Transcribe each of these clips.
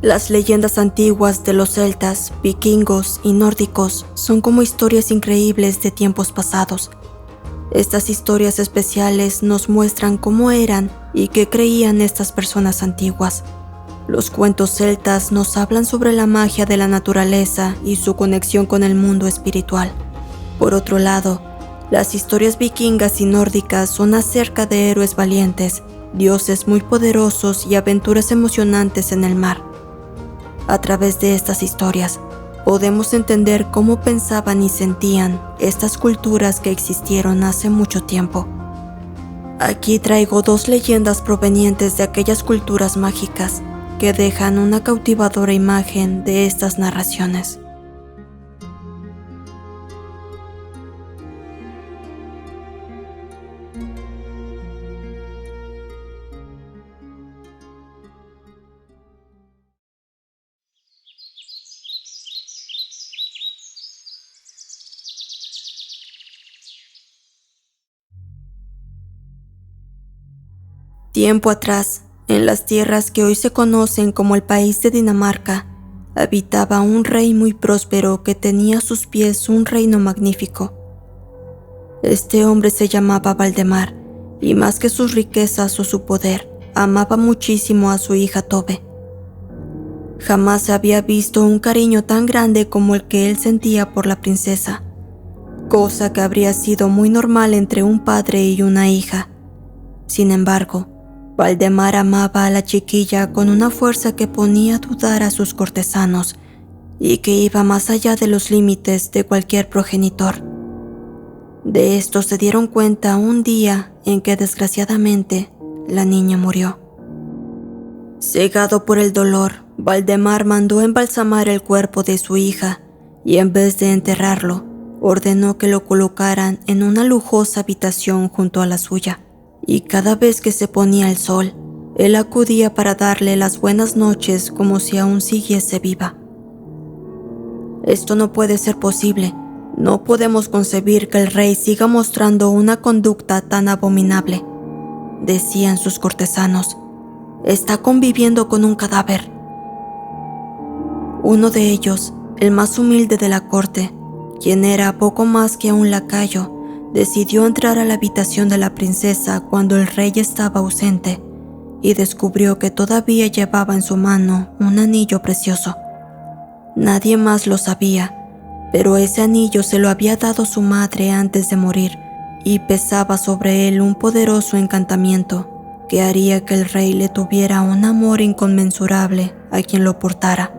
Las leyendas antiguas de los celtas, vikingos y nórdicos son como historias increíbles de tiempos pasados. Estas historias especiales nos muestran cómo eran y qué creían estas personas antiguas. Los cuentos celtas nos hablan sobre la magia de la naturaleza y su conexión con el mundo espiritual. Por otro lado, las historias vikingas y nórdicas son acerca de héroes valientes, dioses muy poderosos y aventuras emocionantes en el mar. A través de estas historias, podemos entender cómo pensaban y sentían estas culturas que existieron hace mucho tiempo. Aquí traigo dos leyendas provenientes de aquellas culturas mágicas que dejan una cautivadora imagen de estas narraciones. Tiempo atrás, en las tierras que hoy se conocen como el país de Dinamarca, habitaba un rey muy próspero que tenía a sus pies un reino magnífico. Este hombre se llamaba Valdemar, y más que sus riquezas o su poder, amaba muchísimo a su hija Tove. Jamás se había visto un cariño tan grande como el que él sentía por la princesa, cosa que habría sido muy normal entre un padre y una hija. Sin embargo, Valdemar amaba a la chiquilla con una fuerza que ponía a dudar a sus cortesanos y que iba más allá de los límites de cualquier progenitor. De esto se dieron cuenta un día en que desgraciadamente la niña murió. Cegado por el dolor, Valdemar mandó embalsamar el cuerpo de su hija y en vez de enterrarlo, ordenó que lo colocaran en una lujosa habitación junto a la suya. Y cada vez que se ponía el sol, él acudía para darle las buenas noches como si aún siguiese viva. Esto no puede ser posible. No podemos concebir que el rey siga mostrando una conducta tan abominable, decían sus cortesanos. Está conviviendo con un cadáver. Uno de ellos, el más humilde de la corte, quien era poco más que un lacayo, decidió entrar a la habitación de la princesa cuando el rey estaba ausente y descubrió que todavía llevaba en su mano un anillo precioso. Nadie más lo sabía, pero ese anillo se lo había dado su madre antes de morir y pesaba sobre él un poderoso encantamiento que haría que el rey le tuviera un amor inconmensurable a quien lo portara.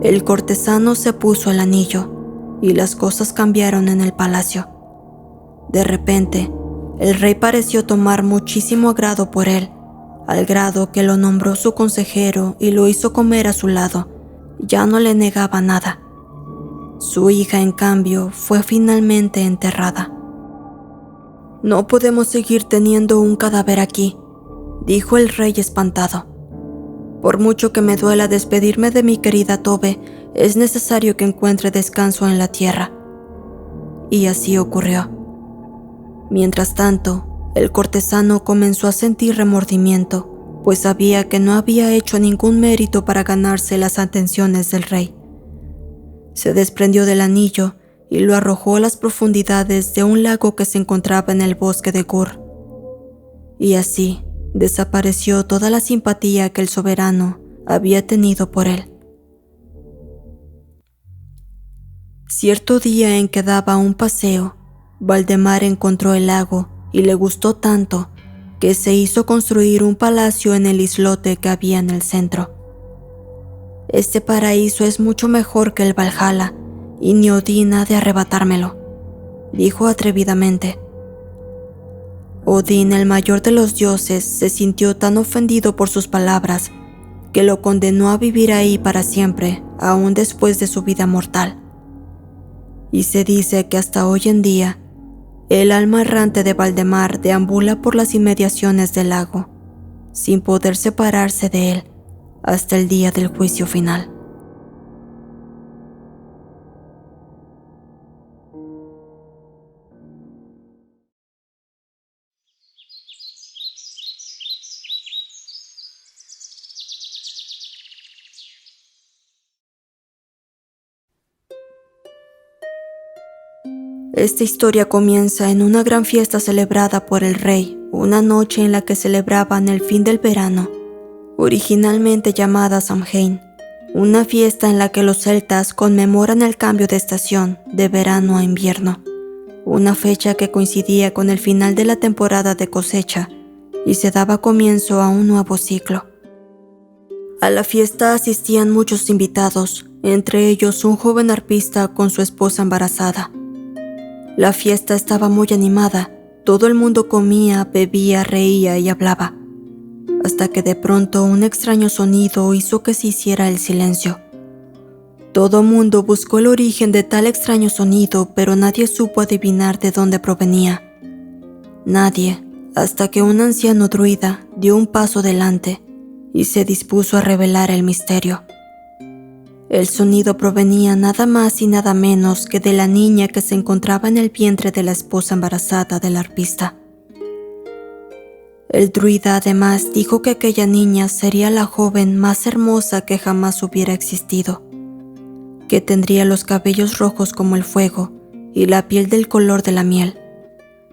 El cortesano se puso el anillo y las cosas cambiaron en el palacio. De repente, el rey pareció tomar muchísimo agrado por él, al grado que lo nombró su consejero y lo hizo comer a su lado. Ya no le negaba nada. Su hija, en cambio, fue finalmente enterrada. «No podemos seguir teniendo un cadáver aquí», dijo el rey espantado. «Por mucho que me duela despedirme de mi querida Tove, es necesario que encuentre descanso en la tierra». Y así ocurrió. Mientras tanto, el cortesano comenzó a sentir remordimiento, pues sabía que no había hecho ningún mérito para ganarse las atenciones del rey. Se desprendió del anillo y lo arrojó a las profundidades de un lago que se encontraba en el bosque de Gur. Y así desapareció toda la simpatía que el soberano había tenido por él. Cierto día en que daba un paseo, Valdemar encontró el lago y le gustó tanto que se hizo construir un palacio en el islote que había en el centro. «Este paraíso es mucho mejor que el Valhalla y ni Odín ha de arrebatármelo», dijo atrevidamente. Odín, el mayor de los dioses, se sintió tan ofendido por sus palabras que lo condenó a vivir ahí para siempre, aún después de su vida mortal. Y se dice que hasta hoy en día, el alma errante de Valdemar deambula por las inmediaciones del lago, sin poder separarse de él hasta el día del juicio final. Esta historia comienza en una gran fiesta celebrada por el rey, una noche en la que celebraban el fin del verano, originalmente llamada Samhain, una fiesta en la que los celtas conmemoran el cambio de estación de verano a invierno, una fecha que coincidía con el final de la temporada de cosecha y se daba comienzo a un nuevo ciclo. A la fiesta asistían muchos invitados, entre ellos un joven arpista con su esposa embarazada. La fiesta estaba muy animada, todo el mundo comía, bebía, reía y hablaba, hasta que de pronto un extraño sonido hizo que se hiciera el silencio. Todo mundo buscó el origen de tal extraño sonido, pero nadie supo adivinar de dónde provenía. Nadie, hasta que un anciano druida dio un paso delante y se dispuso a revelar el misterio. El sonido provenía nada más y nada menos que de la niña que se encontraba en el vientre de la esposa embarazada del arpista. El druida además dijo que aquella niña sería la joven más hermosa que jamás hubiera existido, que tendría los cabellos rojos como el fuego y la piel del color de la miel,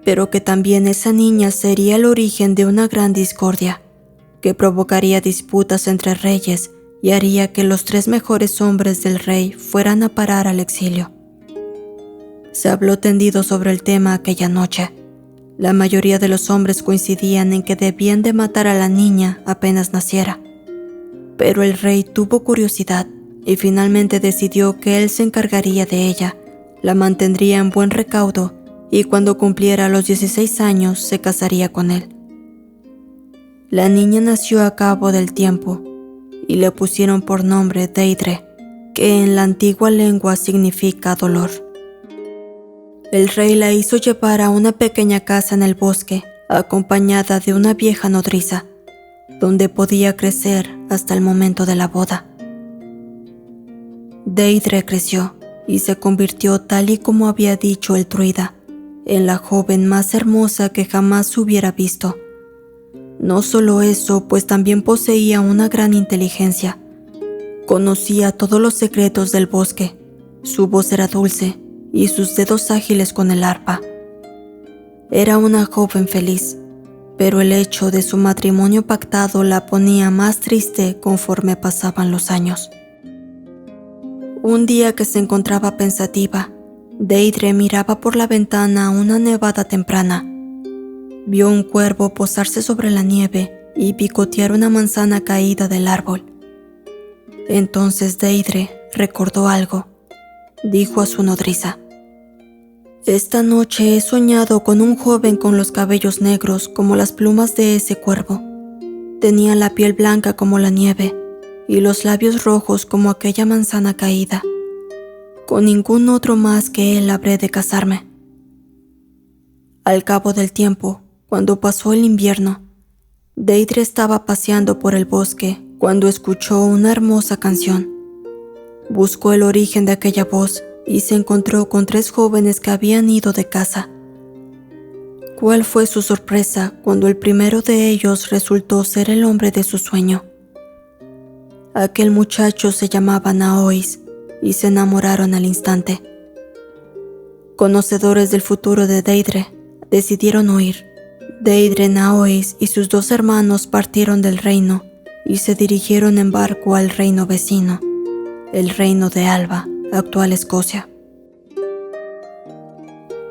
pero que también esa niña sería el origen de una gran discordia, que provocaría disputas entre reyes y haría que los 3 mejores hombres del rey fueran a parar al exilio. Se habló tendido sobre el tema aquella noche. La mayoría de los hombres coincidían en que debían de matar a la niña apenas naciera, pero el rey tuvo curiosidad y finalmente decidió que él se encargaría de ella, la mantendría en buen recaudo y cuando cumpliera los 16 años se casaría con él. La niña nació a cabo del tiempo y le pusieron por nombre Deidre, que en la antigua lengua significa dolor. El rey la hizo llevar a una pequeña casa en el bosque, acompañada de una vieja nodriza, donde podía crecer hasta el momento de la boda. Deidre creció y se convirtió, tal y como había dicho el druida, en la joven más hermosa que jamás hubiera visto. No solo eso, pues también poseía una gran inteligencia. Conocía todos los secretos del bosque, su voz era dulce y sus dedos ágiles con el arpa. Era una joven feliz, pero el hecho de su matrimonio pactado la ponía más triste conforme pasaban los años. Un día que se encontraba pensativa, Deidre miraba por la ventana una nevada temprana. Vio un cuervo posarse sobre la nieve y picotear una manzana caída del árbol. Entonces Deidre recordó algo. Dijo a su nodriza: «Esta noche he soñado con un joven con los cabellos negros como las plumas de ese cuervo. Tenía la piel blanca como la nieve y los labios rojos como aquella manzana caída. Con ningún otro más que él habré de casarme». Al cabo del tiempo, cuando pasó el invierno, Deidre estaba paseando por el bosque cuando escuchó una hermosa canción. Buscó el origen de aquella voz y se encontró con 3 jóvenes que habían ido de caza. ¿Cuál fue su sorpresa cuando el primero de ellos resultó ser el hombre de su sueño? Aquel muchacho se llamaba Naois y se enamoraron al instante. Conocedores del futuro de Deidre, decidieron huir. Deidre, Naois y sus 2 hermanos partieron del reino y se dirigieron en barco al reino vecino, el reino de Alba, actual Escocia.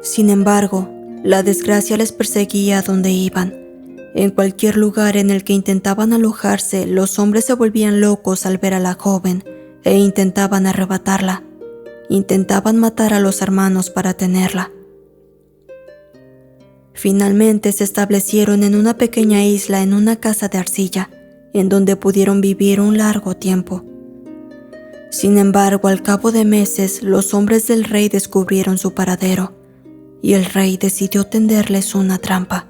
Sin embargo, la desgracia les perseguía a donde iban. En cualquier lugar en el que intentaban alojarse, los hombres se volvían locos al ver a la joven e intentaban arrebatarla. Intentaban matar a los hermanos para tenerla. Finalmente se establecieron en una pequeña isla en una casa de arcilla, en donde pudieron vivir un largo tiempo. Sin embargo, al cabo de meses, los hombres del rey descubrieron su paradero, y el rey decidió tenderles una trampa.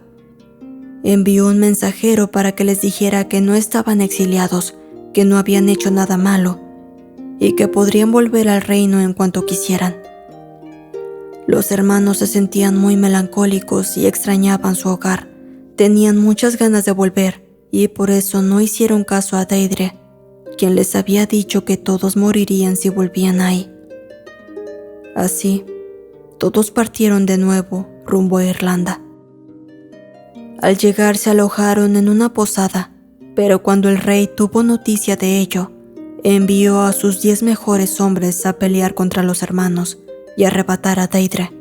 Envió un mensajero para que les dijera que no estaban exiliados, que no habían hecho nada malo, y que podrían volver al reino en cuanto quisieran. Los hermanos se sentían muy melancólicos y extrañaban su hogar. Tenían muchas ganas de volver y por eso no hicieron caso a Deidre, quien les había dicho que todos morirían si volvían ahí. Así, todos partieron de nuevo rumbo a Irlanda. Al llegar se alojaron en una posada, pero cuando el rey tuvo noticia de ello, envió a sus 10 mejores hombres a pelear contra los hermanos y arrebatar a Deirdre.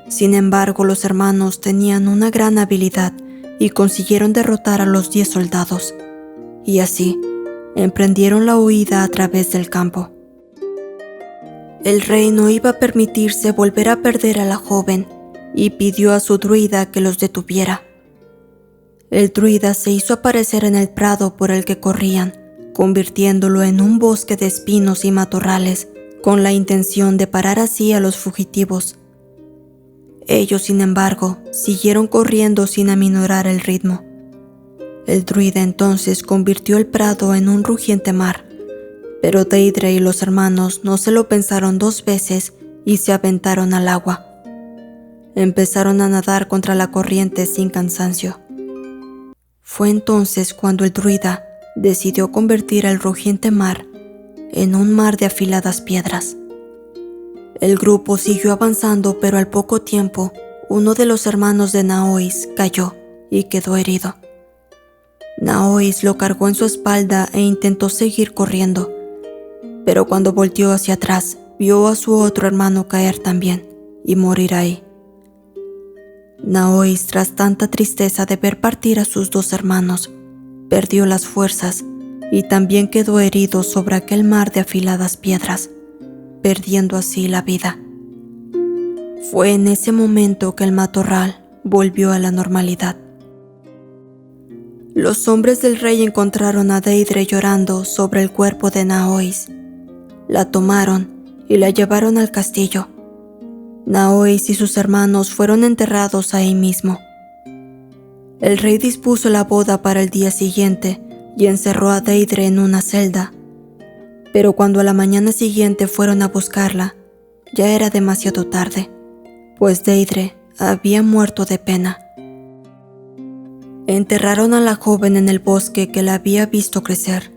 Sin embargo, los hermanos tenían una gran habilidad y consiguieron derrotar a los 10 soldados, y así emprendieron la huida a través del campo. El rey no iba a permitirse volver a perder a la joven y pidió a su druida que los detuviera. El druida se hizo aparecer en el prado por el que corrían, convirtiéndolo en un bosque de espinos y matorrales, con la intención de parar así a los fugitivos. Ellos, sin embargo, siguieron corriendo sin aminorar el ritmo. El druida entonces convirtió el prado en un rugiente mar, pero Deirdre y los hermanos no se lo pensaron 2 veces y se aventaron al agua. Empezaron a nadar contra la corriente sin cansancio. Fue entonces cuando el druida decidió convertir el rugiente mar en un mar de afiladas piedras. El grupo siguió avanzando, pero al poco tiempo, uno de los hermanos de Naois cayó y quedó herido. Naois lo cargó en su espalda e intentó seguir corriendo, pero cuando volteó hacia atrás, vio a su otro hermano caer también y morir ahí. Naois, tras tanta tristeza de ver partir a sus 2 hermanos, perdió las fuerzas y también quedó herido sobre aquel mar de afiladas piedras, perdiendo así la vida. Fue en ese momento que el matorral volvió a la normalidad. Los hombres del rey encontraron a Deirdre llorando sobre el cuerpo de Naois. La tomaron y la llevaron al castillo. Naois y sus hermanos fueron enterrados ahí mismo. El rey dispuso la boda para el día siguiente y encerró a Deirdre en una celda. Pero cuando a la mañana siguiente fueron a buscarla, ya era demasiado tarde, pues Deirdre había muerto de pena. Enterraron a la joven en el bosque que la había visto crecer,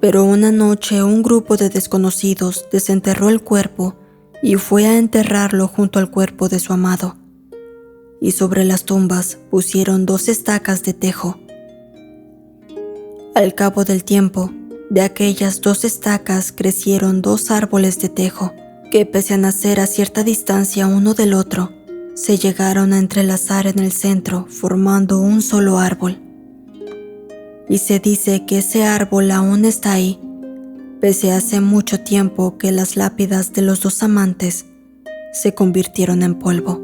pero una noche un grupo de desconocidos desenterró el cuerpo y fue a enterrarlo junto al cuerpo de su amado, y sobre las tumbas pusieron 2 estacas de tejo. Al cabo del tiempo, de aquellas 2 estacas crecieron 2 árboles de tejo, que pese a nacer a cierta distancia uno del otro, se llegaron a entrelazar en el centro formando un solo árbol. Y se dice que ese árbol aún está ahí, pese a hace mucho tiempo que las lápidas de los 2 amantes se convirtieron en polvo.